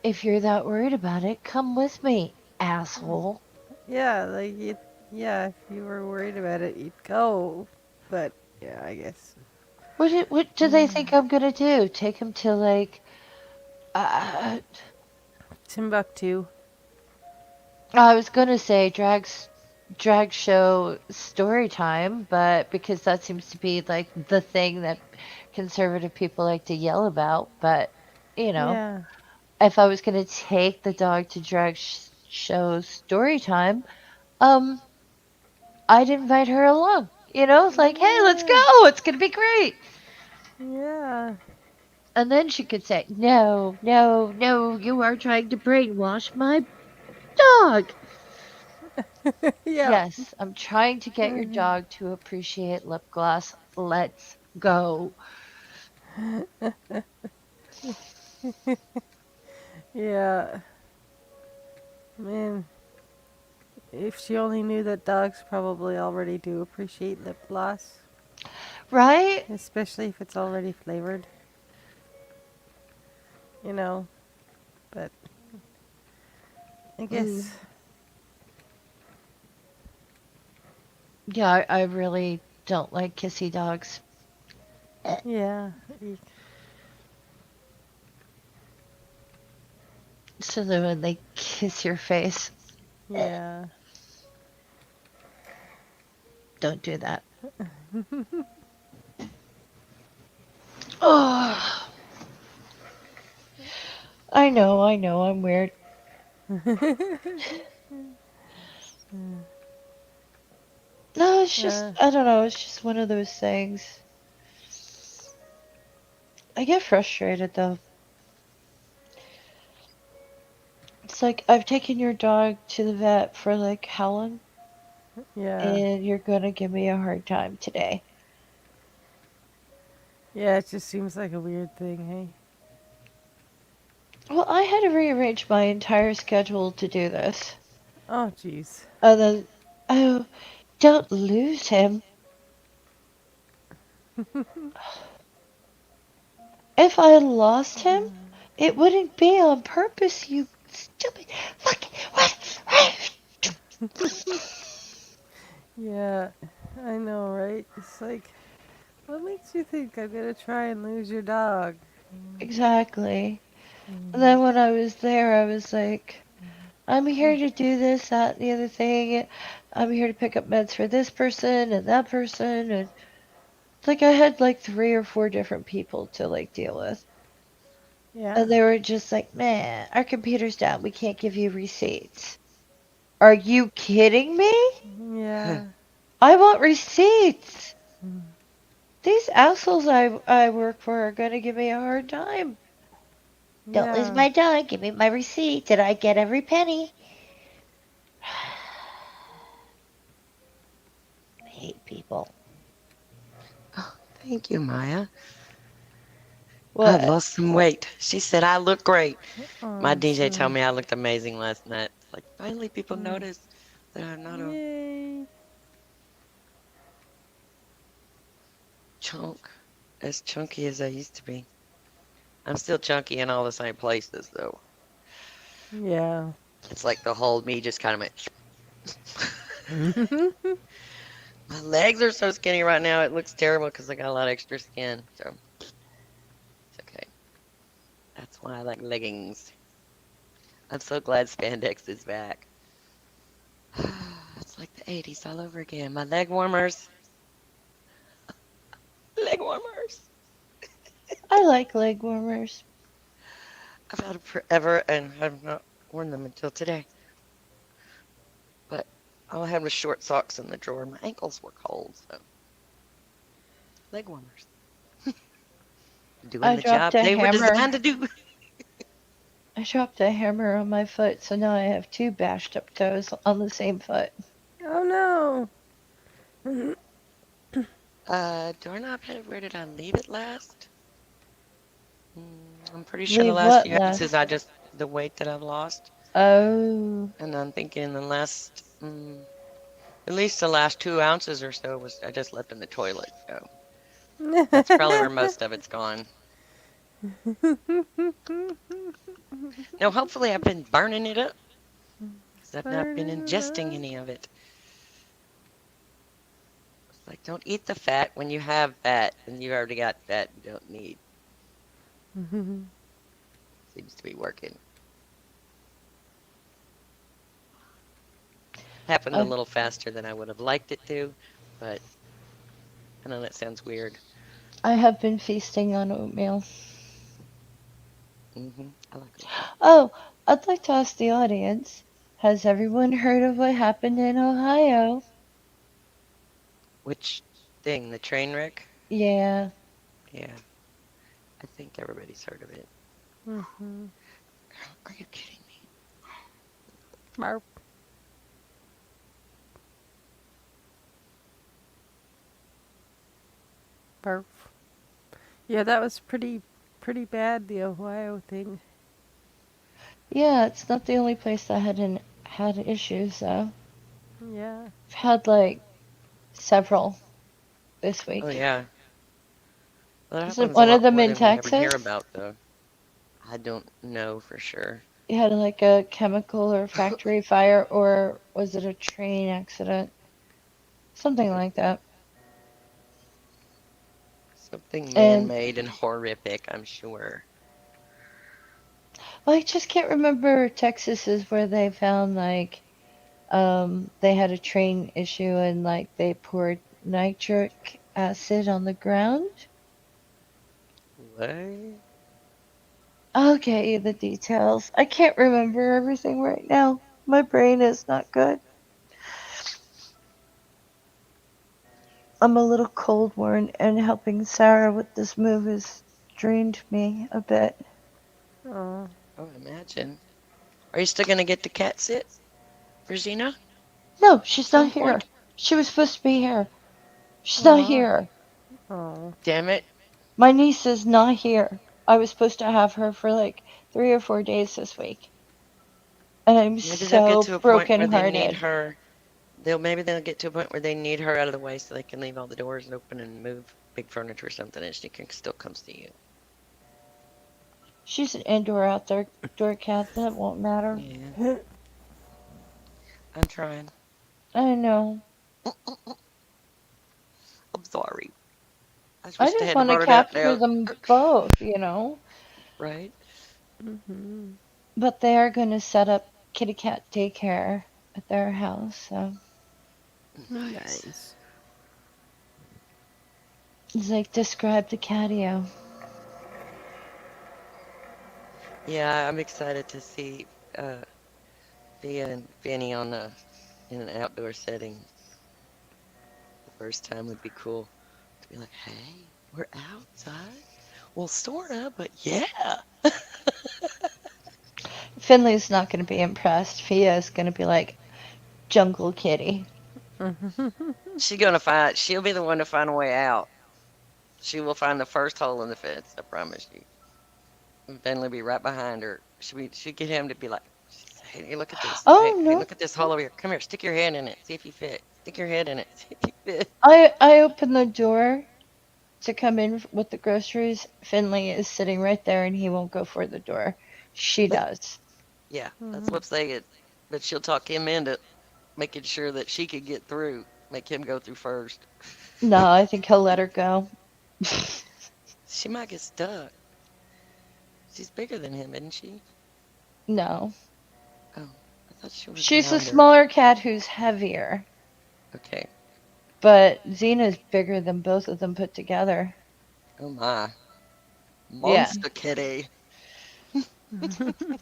if you're that worried about it, come with me, asshole. Yeah, like you. Yeah, if you were worried about it, you'd go. But yeah, I guess. What do they think I'm gonna do? Take him to like, uh, Timbuktu. I was gonna say drag show story time, but because that seems to be like the thing that conservative people like to yell about. But you know, Yeah. if I was gonna take the dog to drag show story time, um, I'd invite her along. You know, it's like, hey, let's Yeah. go. It's gonna be great. Yeah. And then she could say, no, no, no, you are trying to brainwash my dog. Yeah. Yes, I'm trying to get your dog to appreciate lip gloss. Let's go. Yeah. Man, if she only knew that dogs probably already do appreciate lip gloss, Right? especially if it's already flavored, you know. But I Mm. guess, Yeah, I really don't like kissy dogs. yeah. So then when they kiss your face, Yeah. don't do that. Oh, I know, I'm weird. No, it's just, uh, I don't know, it's just one of those things. I get frustrated though. It's like, I've taken your dog to the vet for like how long? yeah. And you're gonna give me a hard time today. Yeah, it just seems like a weird thing, hey? Well, I had to rearrange my entire schedule to do this. Oh, jeez. And then, oh, don't lose him. If I lost him, it wouldn't be on purpose, you stupid fucking. What? Yeah, I know, right? It's like, what makes you think I'm gonna try and lose your dog? Exactly. And then when I was there, I was like, I'm here to do this, that, and the other thing. I'm here to pick up meds for this person and that person. And it's like I had like 3 or 4 different people to like deal with. Yeah. And they were just like, man, our computer's down. We can't give you receipts. Are you kidding me? Yeah. I want receipts. These assholes I work for are going to give me a hard time. Don't lose Yeah. my dog. Give me my receipt. Did I get every penny? I hate people. Thank you, Maya. I've What? lost some weight. She said I look great. My DJ told Awesome. me I looked amazing last night. It's like finally people notice that I'm not a Yay. chunk as chunky as I used to be. I'm still chunky in all the same places though. Yeah. It's like the whole me just kind of went. My legs are so skinny right now. It looks terrible because I got a lot of extra skin. So it's okay. That's why I like leggings. I'm so glad spandex is back. It's like the 80s all over again. My leg warmers. Leg warmers. I like leg warmers. I've had them forever and have not worn them until today. But All I had was short socks in the drawer. My ankles were cold, so leg warmers. Doing I the dropped job a they were hammer. designed to do. I dropped a hammer on my foot, so now I have two bashed up toes on the same foot. Oh no. Doorknob head, where did I leave it last? I'm pretty sure the Leave last what few ounces, last? the weight that I've lost. Oh, And I'm thinking the last, at least the last 2 ounces or so I just left in the toilet. So that's probably where most of it's gone. Now, hopefully, I've been burning it up because I've not been Burning it ingesting up. any of it. It's like, don't eat the fat when you have fat and you already got fat you don't need. Seems to be working. Happened a I little faster than I would have liked it to, but I know that sounds weird. I have been feasting on oatmeal. I like oatmeal. Oh, I'd like to ask the audience, has everyone heard of what happened in Ohio? Which thing? The train wreck? Yeah, Yeah, I think everybody's heard of it. Mhm. Are you kidding me? Barf. Barf. Yeah, that was pretty bad, the Ohio thing. yeah, it's not the only place that had issues though. Yeah. I've had like several this Oh, week. yeah. Well, that Isn't happens a one of lot them more in than we ever hear Texas? about, though. I don't know for sure. You had like a chemical or factory fire, or was it a train accident? Something like that. Something And man-made and horrific, I'm sure. well, I just can't remember Texas is where they found like they had a train issue and like they poured nitric acid on the ground. What? I'll get you the details. I can't remember everything right now. My brain is not good. I'm a little cold worn, and helping Sarah with this move has drained me a bit. Oh. Oh, imagine. Are you still gonna get the cat sit for Xena No, she's not some here. point? She was supposed to be here. She's not Oh. here. Oh. Damn it. My niece is not here. I was supposed to have her for like 3 or 4 days this week. And I'm Maybe they'll get so to a point where they need brokenhearted. her. They'll get to a point where they need her out of the way so they can leave all the doors open and move big furniture or something, and she can still come see you. She's an indoor outdoor door cat. That won't matter. Yeah, I'm trying. I know. I'm sorry. I I wish they just hadn't want to brought it up capture now. them both. Right? Mhm. But they are going to set up kitty cat daycare at their house. So Nice. Nice. it's like describe the catio. Yeah, I'm excited to see uh Fia and Fanny on in an outdoor setting. The first time would be cool to be like, hey, we're outside. Well, sorta, but yeah. Finley's not going to be impressed. Fia is going to be like jungle kitty. She'll be the one to find a way out. She will find the first hole in the fence, I promise you. And Ben will be right behind her. She'd get him to be like, hey, look at this. Oh Hey, no. look at this hole over here. Come here, stick your hand in it. See if you fit. Stick your head in it. See if you fit. I open the door to come in with the groceries. Finley is sitting right there and he won't go for the door. She does. Yeah, that's Mhm. what I'm saying. But she'll talk him into making sure that she could get through. Make him go through first. No, I think he'll let her go. She might get stuck. She's bigger than him, isn't she? No. Oh, I thought she was She's a rounder. smaller cat who's heavier. Okay. But Xena's bigger than both of them put together. Oh my. Yeah. Monster kitty.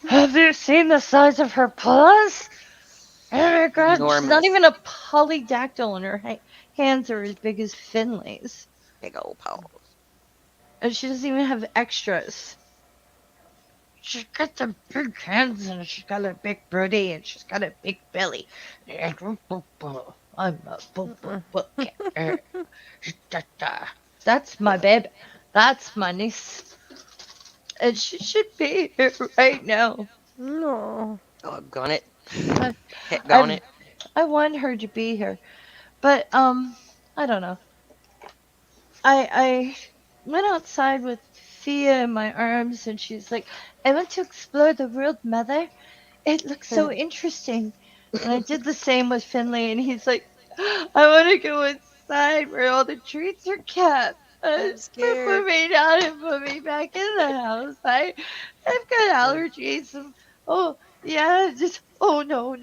Have you seen the size of her paws? Oh my god, she's not Enormous. even a polydactyl, and her hands are as big as Finley's. Big old paws. And she doesn't even have extras. She's got the big hands, and she's got a big booty, and she's got a big belly. I'm a cat. That's my baby. That's my niece. And she should be here right now. No. Doggone it. I, Heck gone I, it. I want her to be here, but I don't know. I went outside with Thea in my arms, and she's like, "I want to explore the world, mother. It looks so interesting." And I did the same with Finley, and he's like, "I want to go inside where all the treats are kept. I'm Put scared. me down and put me back in the house. I've got allergies. Oh yeah, just oh no.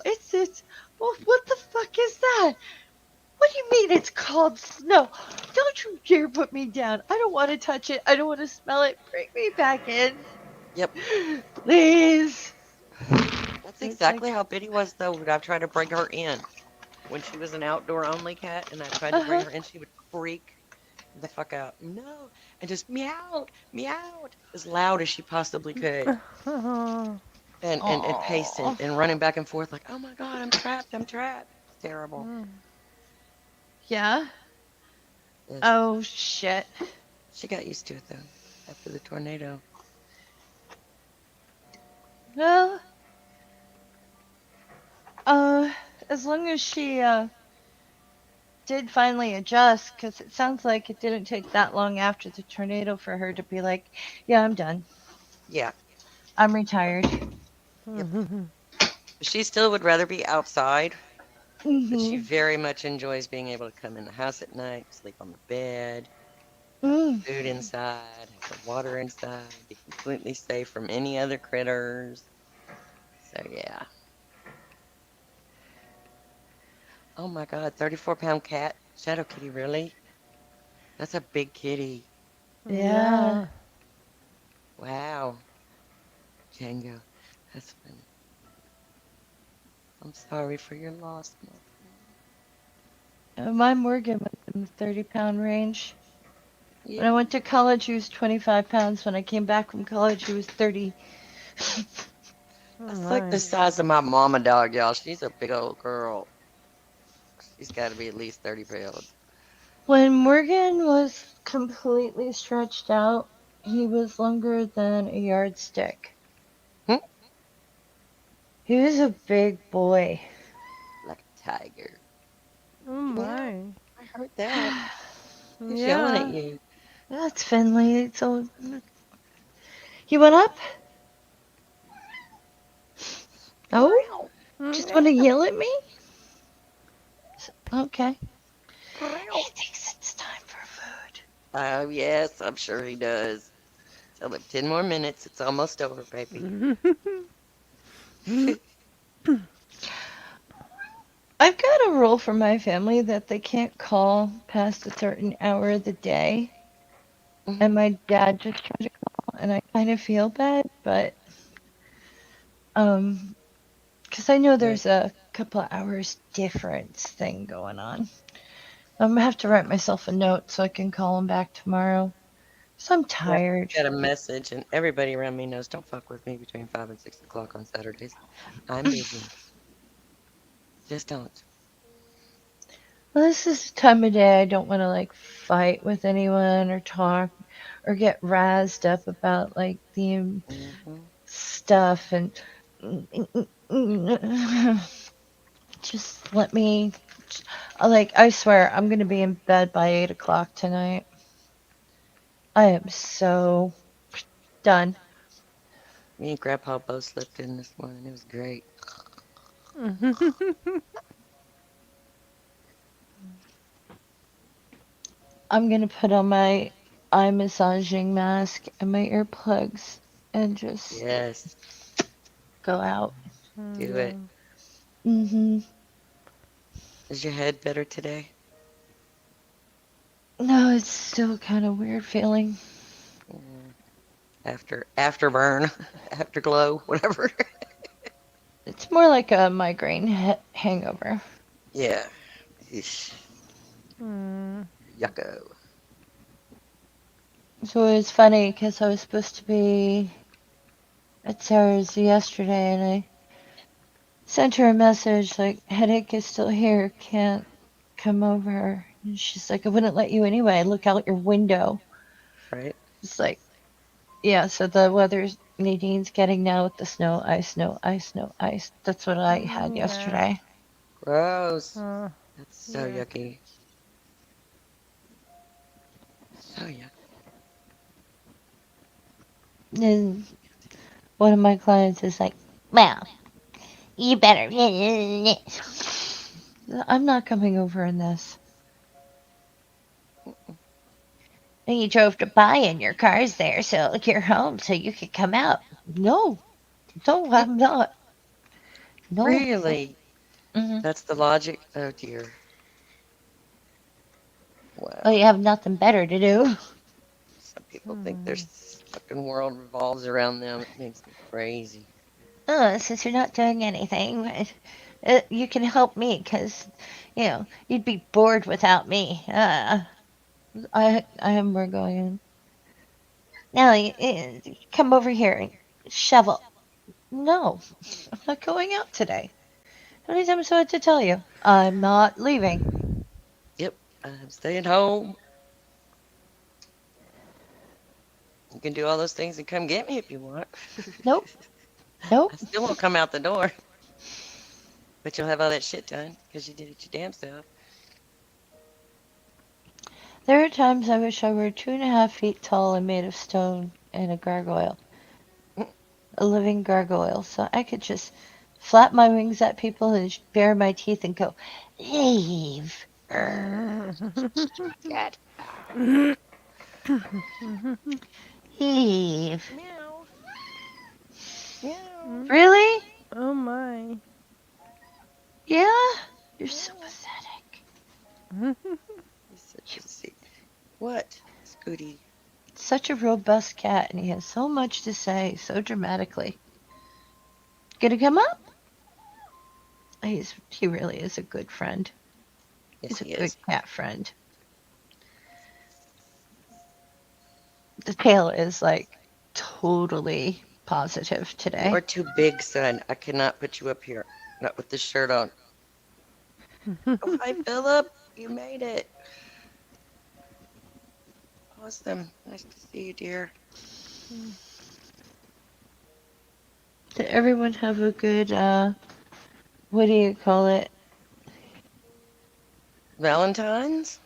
It's what the fuck is that? What do you mean it's called snow? Don't you dare put me down. I don't want to touch it. I don't want to smell it. Bring me back in. Yep. Please." That's It's like, exactly how Biddy was, though, when I tried to bring her in. When she was an outdoor only cat and I tried to bring uh-huh. her in, she would freak the fuck out. No. And just meowed, meowed as loud as she possibly could. Oh. And pacing Oh. and running back and forth like, oh my God, I'm trapped, I'm trapped. It's terrible. Yeah. Yes. Oh shit. She got used to it though after the tornado. Well, uh, as long as she did finally adjust, because it sounds like it didn't take that long after the tornado for her to be like, "Yeah, I'm done. Yeah. I'm retired." Yep. She still would rather be outside, but she Mhm. very much enjoys being able to come in the house at night, sleep on the bed, have Mm. food inside, have the water inside, be completely safe from any other critters. So yeah. Oh my God, 34-pound cat, Shadow Kitty, really? That's a big kitty. Yeah. Yeah. Wow. Django. That's funny. I'm sorry for your loss, my friend. My Morgan was in the 30-pound range. When Yeah. I went to college, he was 25 pounds. When I came back from college, he was 30. Oh That's like the my. size of my mama dog, y'all. She's a big old girl. She's got to be at least 30 pounds. When Morgan was completely stretched out, he was longer than a yardstick. Hmm? He was a big boy. Like a tiger. Oh Yeah, my. I heard that. Who's yelling at Yeah. you? That's Finley. So he went up. Oh, Meow, just want to Mm. yell at me? Okay. meow. He thinks it's time for food. Oh, yes, I'm sure he does. Tell him 10 more minutes. It's almost over, baby. I've got a rule for my family that they can't call past a certain hour of the day. Mhm. And my dad just tried to call, and I kind of feel bad, but um, because I know Good. there's a couple of hours difference thing going on. I'm gonna have to write myself a note so I can call him back tomorrow. So I'm Yeah, tired. I got a message, and everybody around me knows don't fuck with me between 5 and 6 o'clock on Saturdays. I'm busy. Just don't. Well, this is the time of day I don't want to like fight with anyone or talk or get razzed up about like the Hmm. stuff and just let me like I swear I'm gonna be in bed by 8 o'clock tonight. I am so done. Me and Grandpa both slept in this morning. It was great. I'm gonna put on my eye massaging mask and my earplugs and just Yes, go out. do it. Yeah. Hmm. Is your head better today? No, it's still kind of weird feeling. Mm. Afterburn, afterglow, whatever. It's It's more like a migraine hangover. Yeah. Eesh. Mm. Yucko. So it was funny because I was supposed to be at Sarah's yesterday, and I sent her a message like, headache is still here, can't come over. And she's like, I wouldn't let you anyway. Look out your window. Right? It's like, yeah, so the weather's Nadine's getting now with the snow, ice, snow, ice, snow, ice. That's what I had Yeah. yesterday. Gross. Uh, That's so yeah. yucky. So yucky. And one of my clients is like, well, you better. I'm not coming over in this. And you drove to buy and your car's there, so you're home, so you could come out. No, no, Yeah, I'm not. No. really? Hmm. That's the logic? Oh dear. Well, you Wow. have nothing better to do. Some people think their Mm. fucking world revolves around them. It makes me crazy. Since you're not doing anything, you can help me because, you'd be bored without me. I am we're going. Now, come over here and shovel. No, I'm not going out today. How many times do I have to tell you? I'm not leaving. Yep, I'm staying home. You can do all those things and come get me if you want. Nope, nope. I still won't come out the door, but you'll have all that shit done because you did it your damn self. There are times I wish I were 2.5 feet tall and made of stone and a gargoyle, a living gargoyle, so I could just flap my wings at people and bare my teeth and go, leave. Get out. Leave. Meow. Meow. Really? Oh my. Yeah? You're so Meow. pathetic. He's such a see. What, Scooty? Such a robust cat, and he has so much to say, so dramatically. Gonna come up? He really is a good friend. Yes, He's a he good is. cat friend. The tail is like totally positive You today. are too big, son. I cannot put you up here. Not with this shirt on. Oh, hi, Philip. You made it. Awesome. Nice to see you, dear. Did everyone have a good what do you call it? Valentine's?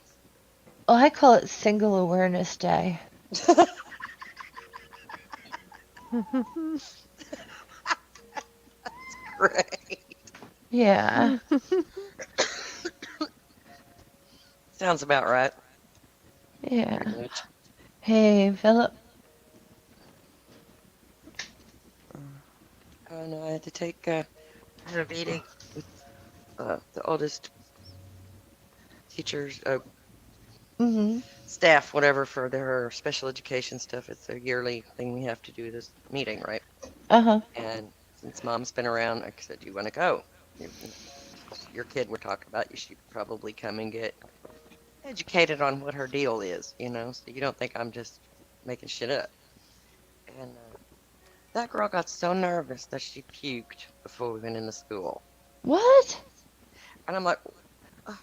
Oh, I call it Single Awareness Day. Great. Yeah. Sounds about right. Pretty Yeah. much. Hey, Philip. Oh, no, I had to take, I had a meeting with the oldest teachers, Mhm. staff, whatever, for their special education stuff. It's a yearly thing we have to do this meeting, right? Uh-huh. And since mom's been around, I said, "Do you want to go? Your kid we're talking about. You should probably come and get educated on what her deal is, so you don't think I'm just making shit up." And that girl got so nervous that she puked before we went into school. What? And I'm like, "Ugh."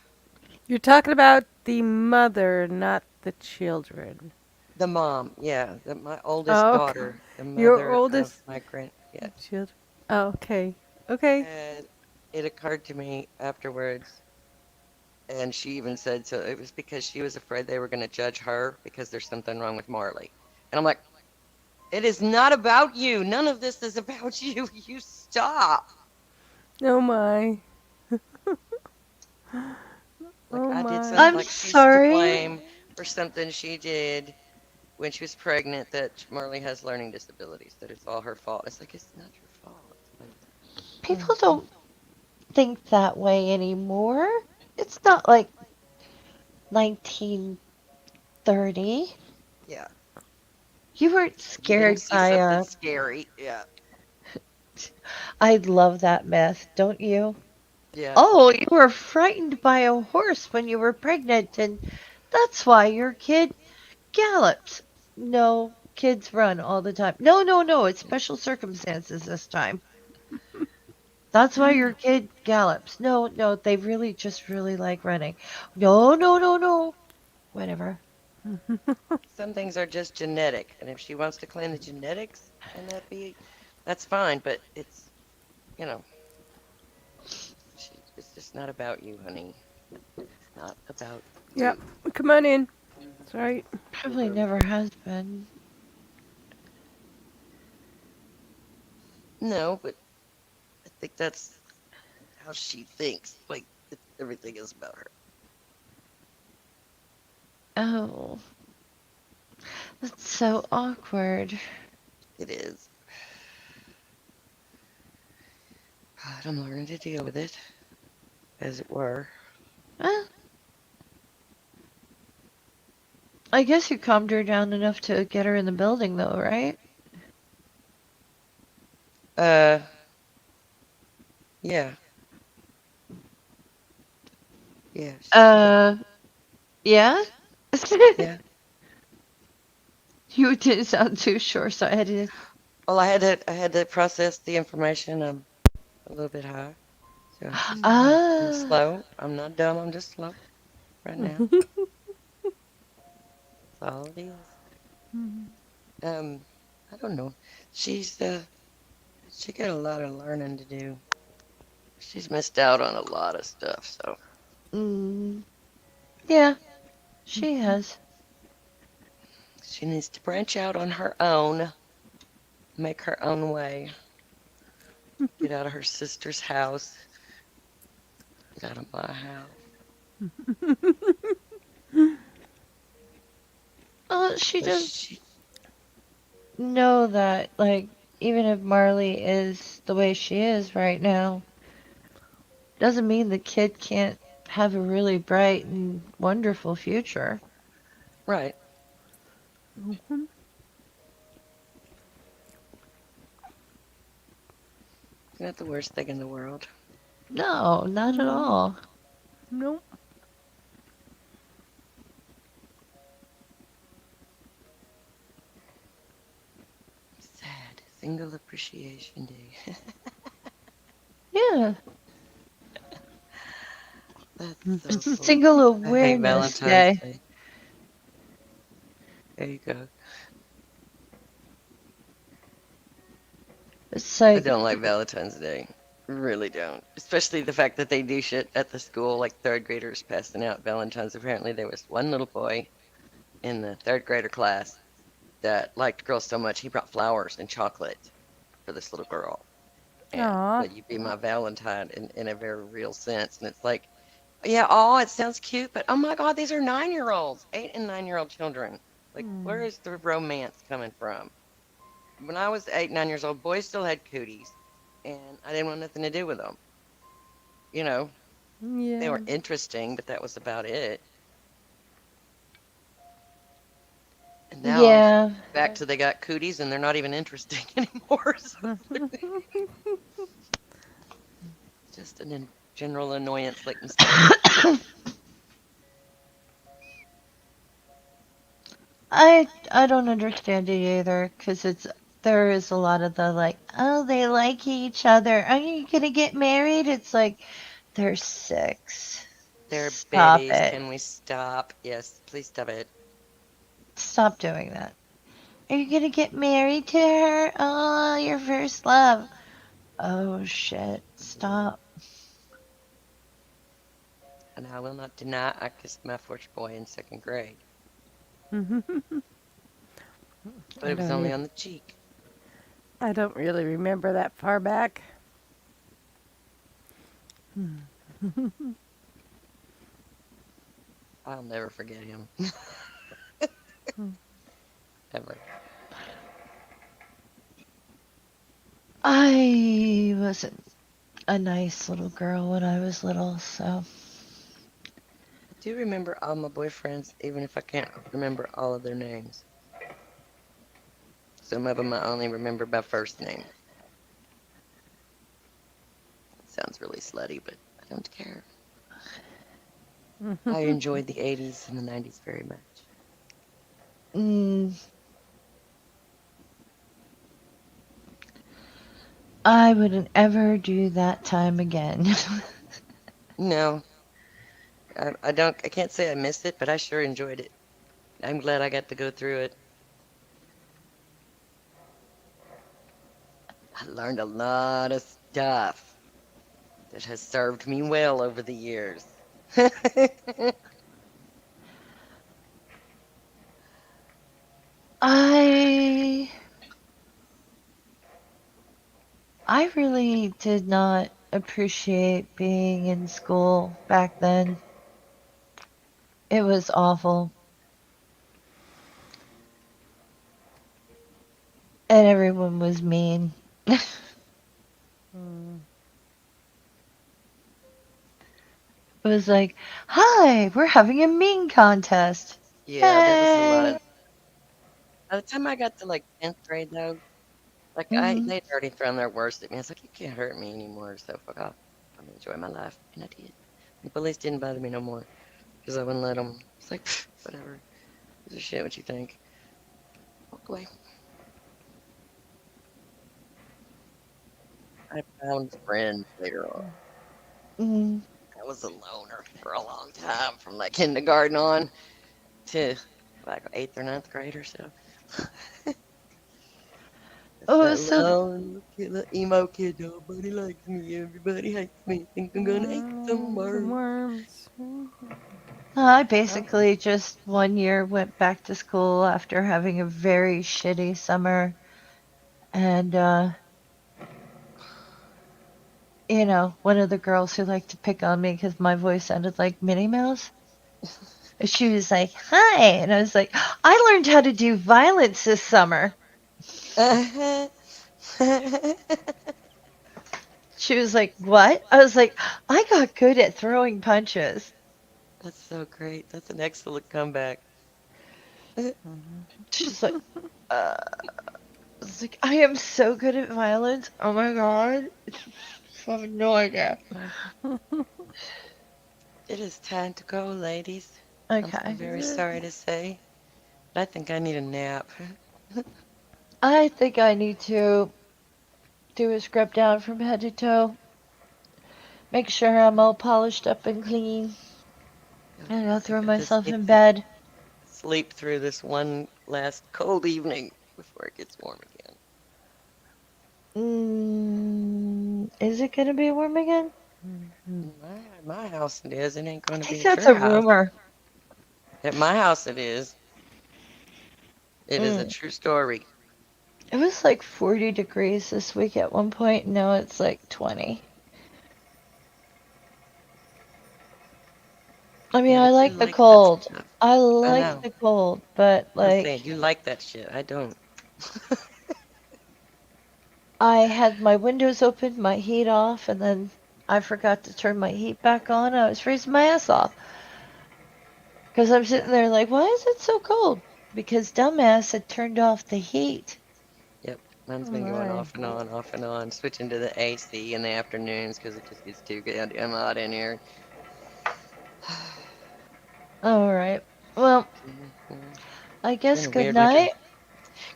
You're talking about the mother, not the children. The mom, yeah, my oldest Oh, okay. daughter, the Your mother of oldest my yeah. children. Oh, okay. Okay. And it occurred to me afterwards, and she even said so it was because she was afraid they were going to judge her because there's something wrong with Marley. And I'm like, it is not about you. None of this is about you. You stop. Oh my. Like Oh I did my. something, I'm like she's to sorry. blame for something she did when she was pregnant, that Marley has learning disabilities, that it's all her fault. It's like, it's not your fault. Like, People don't think that way anymore. It's not like 1930. yeah, You weren't you didn't scared see by something scary. Yeah. I love that myth, don't you? Yeah. Oh, you were frightened by a horse when you were pregnant, and that's why your kid gallops. No, kids run all the time. No, no, no, it's special circumstances this time. That's why your kid gallops. No, no, they really just really like running. No, no, no, no. Whatever. Some things are just genetic, and if she wants to claim the genetics and that's fine. But you know, it's just not about you, honey. It's not about Yep. you. Come on in. That's right. Probably never has been. No, but I think that's how she thinks. Like everything is about her. Oh, that's so awkward. It is. But I'm learning to deal with it, as it were. Eh, I guess you calmed her down enough to get her in the building, though, right? Uh, yeah, yeah, Uh, yeah? yeah. You didn't sound too sure, so I had to. Well, I had to process the information. I'm a little bit high, so I'm Ah, slow. I'm not dumb. I'm just slow right now. That's all it is. Um, I don't know. She's she got a lot of learning to do. She's missed out on a lot of stuff, so mm, yeah, she has. she needs to branch out on her own, make her own way, get out of her sister's house, get out of my house. She But does she, know that, like, even if Marley is the way she is right now, doesn't mean the kid can't have a really bright and wonderful future. right, it's not the worst thing in the world. No, not at all. Nope. Sad Single Appreciation Day. Yeah. That's so It's cool. Single I hate Awareness Valentine's Day. Day. There you go. It's I like, don't like Valentine's Day. Really don't. Especially the fact that they do shit at the school, like third graders passing out Valentine's. Apparently, there was one little boy in the third grader class that liked girls so much he brought flowers and chocolate for this little girl. And Aw. will you be my Valentine in a very real sense? And it's like, yeah, oh, it sounds cute, but oh my God, these are 9-year-olds, 8 and 9-year-old children. Like, where is the romance coming from? When I was 8, 9 years old, boys still had cooties, and I didn't want nothing to do with them. You know, they Yeah. were interesting, but that was about it. And now I'm yeah, back to they got cooties and they're not even interesting anymore. So it's just an general annoyance like mosquitoes. I don't understand it either, 'cause there is a lot of the like, oh, they like each other. Are you gonna get married? It's like they're 6. They're Stop babies. it. Can we stop? Yes, please stop it. Stop doing that. Are you gonna get married to her? Oh, your first love. Oh shit. Stop. And I will not deny I kissed my first boy in second grade, but I it was don't. only on the cheek. I don't really remember that far back. I'll never forget him. Ever. I wasn't a nice little girl when I was little, so. I do remember all my boyfriends, even if I can't remember all of their names. Some of them I only remember by first name. sounds really slutty, but I don't care. I enjoyed the 80s and the 90s very much. Mm, I wouldn't ever do that time again. No, I don't. I can't say I missed it, but I sure enjoyed it. I'm glad I got to go through it. I learned a lot of stuff that has served me well over the years. I I really did not appreciate being in school back then. It was awful. And everyone was mean. It was like, "Hi, we're having a mean contest." Yeah, there was a lot of. Yay! By the time I got to like 10th grade, though, like Hmm. they'd already thrown their worst at me. I was like, you can't hurt me anymore, so fuck off. I'm gonna enjoy my life, and I did. The police didn't bother me no more because I wouldn't let them. It's like whatever. Gives a shit what you think. Walk away. I found friends later on. Mm. I was a loner for a long time, from like kindergarten on to like 8th or 9th grade or so. It's Oh, that so lone little emo kid. Nobody likes me. Everybody hates me. Think I'm gonna eat some Some worms. worms. I Well, basically just one year went back to school after having a very shitty summer. And, one of the girls who liked to pick on me because my voice sounded like Minnie Mouse, she was like, "Hi." And I was like, "I learned how to do violence this summer." that's She was like, "What?" I was like, "I got good at throwing punches." so great. That's an excellent comeback. She's like, I was like, "I am so good at violence. Oh my God. I have no idea." It is time to go, ladies. I'm so Okay. very sorry to say, but I think I need a nap. I think I need to do a scrub down from head to toe. Make sure I'm all polished up and clean. Yep, And I I'll think throw I just myself need in to bed. sleep through this one last cold evening before it gets warm again. Is it gonna be warm again? In my house it is. It ain't I gonna think be at that's your a house. rumor. At my house it is. It is a Mm. true story. It was like 40 degrees this week at one point, and now it's like 20. I mean, Yeah, I but you like the like that cold. stuff. I I like know. the cold, but I'm saying like you like that shit. I don't. I had my windows open, my heat off, and then I forgot to turn my heat back on. I was freezing my ass off because I'm sitting there like, why is it so cold? Because dumbass had turned off the heat. Yep, mine's Oh been going my. off and on, off and on, switching to the AC in the afternoons because it just gets too goddamn hot in here. All right. Well, Mhm. I It's guess been a good weird winter. night.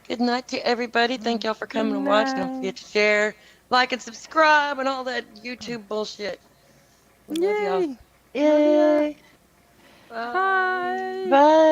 Good night to everybody. Thank y'all for Good coming and watching. Don't night. forget to share, like, and subscribe and all that YouTube bullshit. We love y'all. Yay. Love ya. Yay. Bye. Bye. Bye.